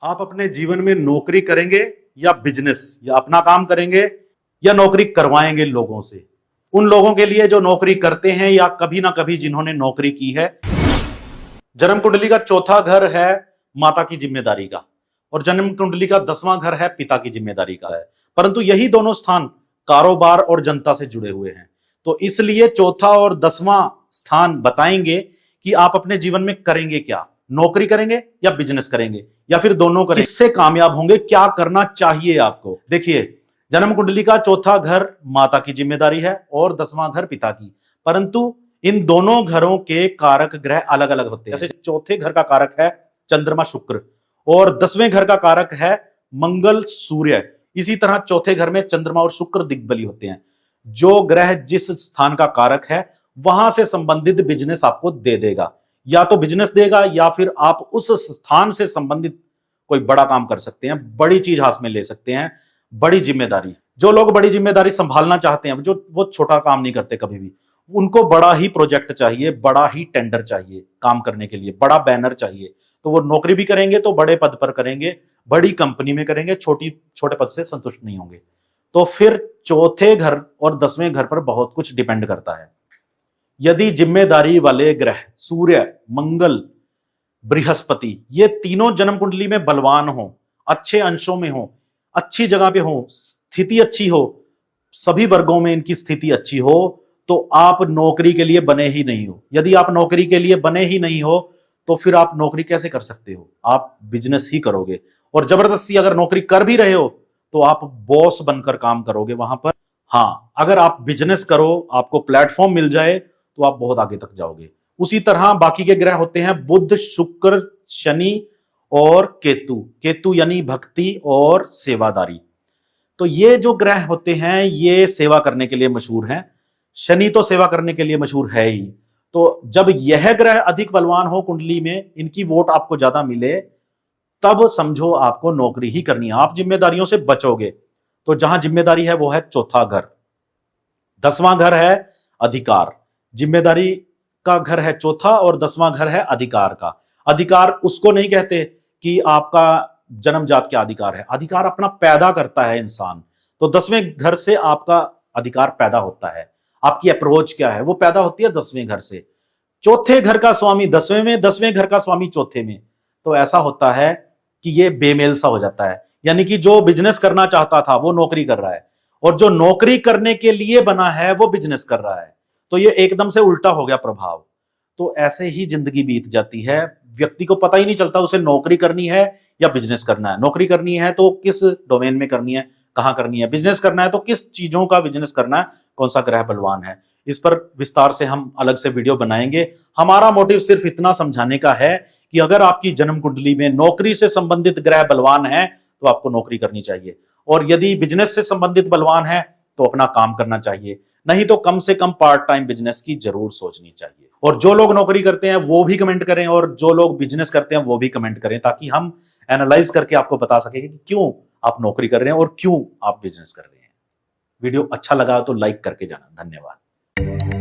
आप अपने जीवन में नौकरी करेंगे या बिजनेस, या अपना काम करेंगे या नौकरी करवाएंगे लोगों से? उन लोगों के लिए जो नौकरी करते हैं या कभी ना कभी जिन्होंने नौकरी की है। जन्म कुंडली का चौथा घर है माता की जिम्मेदारी का, और जन्म कुंडली का 10वां घर है पिता की जिम्मेदारी का है। परंतु यही दोनों स्थान कारोबार और जनता से जुड़े हुए हैं। तो इसलिए चौथा और 10वां स्थान बताएंगे कि आप अपने जीवन में करेंगे क्या, नौकरी करेंगे या बिजनेस करेंगे या फिर दोनों करेंगे, किससे कामयाब होंगे, क्या करना चाहिए आपको। देखिए, जन्म कुंडली का चौथा घर माता की जिम्मेदारी है और 10वां घर पिता की, परंतु इन दोनों घरों के कारक ग्रह अलग अलग होते हैं। जैसे चौथे घर का कारक है चंद्रमा शुक्र और 10वें घर का कारक है मंगल सूर्य। इसी तरह चौथे घर में चंद्रमा और शुक्र दिग्बली होते हैं। जो ग्रह जिस स्थान का कारक है वहां से संबंधित बिजनेस आपको दे देगा, या तो बिजनेस देगा या फिर आप उस स्थान से संबंधित कोई बड़ा काम कर सकते हैं, बड़ी चीज हाथ में ले सकते हैं, बड़ी जिम्मेदारी। जो लोग बड़ी जिम्मेदारी संभालना चाहते हैं, जो वो छोटा काम नहीं करते कभी भी, उनको बड़ा ही प्रोजेक्ट चाहिए, बड़ा ही टेंडर चाहिए काम करने के लिए, बड़ा बैनर चाहिए। तो वो नौकरी भी करेंगे तो बड़े पद पर करेंगे, बड़ी कंपनी में करेंगे, छोटे पद से संतुष्ट नहीं होंगे। तो फिर चौथे घर और 10वें घर पर बहुत कुछ डिपेंड करता है। यदि जिम्मेदारी वाले ग्रह सूर्य, मंगल, बृहस्पति, ये तीनों जन्म कुंडली में बलवान हो, अच्छे अंशों में हो, अच्छी जगह पे हो, स्थिति अच्छी हो, सभी वर्गों में इनकी स्थिति अच्छी हो, तो आप नौकरी के लिए बने ही नहीं हो। यदि आप नौकरी के लिए बने ही नहीं हो तो फिर आप नौकरी कैसे कर सकते हो? आप बिजनेस ही करोगे, और जबरदस्ती अगर नौकरी कर भी रहे हो तो आप बॉस बनकर काम करोगे वहां पर। हाँ, अगर आप बिजनेस करो, आपको प्लेटफॉर्म मिल जाए तो आप बहुत आगे तक जाओगे। उसी तरह बाकी के ग्रह होते हैं बुध, शुक्र, शनि और केतु। केतु यानी भक्ति और सेवादारी। तो ये जो ग्रह होते हैं ये सेवा करने के लिए मशहूर हैं। शनि तो सेवा करने के लिए मशहूर है ही। तो जब यह ग्रह अधिक बलवान हो कुंडली में, इनकी वोट आपको ज्यादा मिले, तब समझो आपको नौकरी ही करनी है, आप जिम्मेदारियों से बचोगे। तो जहां जिम्मेदारी है वो है चौथा घर। 10वां घर है अधिकार। जिम्मेदारी का घर है चौथा और 10वां घर है अधिकार का। अधिकार उसको नहीं कहते कि आपका जन्मजात क्या अधिकार है, अधिकार अपना पैदा करता है इंसान। तो 10वें घर से आपका अधिकार पैदा होता है। आपकी अप्रोच क्या है वो पैदा होती है 10वें घर से। चौथे घर का स्वामी 10वें में, 10वें घर का स्वामी चौथे में। तो ऐसा होता है कि ये बेमेल सा हो जाता है, यानी कि जो बिजनेस करना चाहता था वो नौकरी कर रहा है, और जो नौकरी करने के लिए बना है वो बिजनेस कर रहा है। तो ये एकदम से उल्टा हो गया प्रभाव। तो ऐसे ही जिंदगी बीत जाती है, व्यक्ति को पता ही नहीं चलता उसे नौकरी करनी है या बिजनेस करना है। नौकरी करनी है तो किस डोमेन में करनी है, कहां करनी है, बिजनेस करना है तो किस चीजों का बिजनेस करना है, कौन सा ग्रह बलवान है। इस पर विस्तार से हम अलग से वीडियो बनाएंगे। हमारा मोटिव सिर्फ इतना समझाने का है कि अगर आपकी जन्म कुंडली में नौकरी से संबंधित ग्रह बलवान है तो आपको नौकरी करनी चाहिए, और यदि बिजनेस से संबंधित बलवान है तो अपना काम करना चाहिए, नहीं तो कम से कम पार्ट टाइम बिजनेस की जरूर सोचनी चाहिए। और जो लोग नौकरी करते हैं वो भी कमेंट करें, और जो लोग बिजनेस करते हैं वो भी कमेंट करें, ताकि हम एनालाइज करके आपको बता सकें कि क्यों आप नौकरी कर रहे हैं और क्यों आप बिजनेस कर रहे हैं। वीडियो अच्छा लगा तो लाइक करके जाना। धन्यवाद।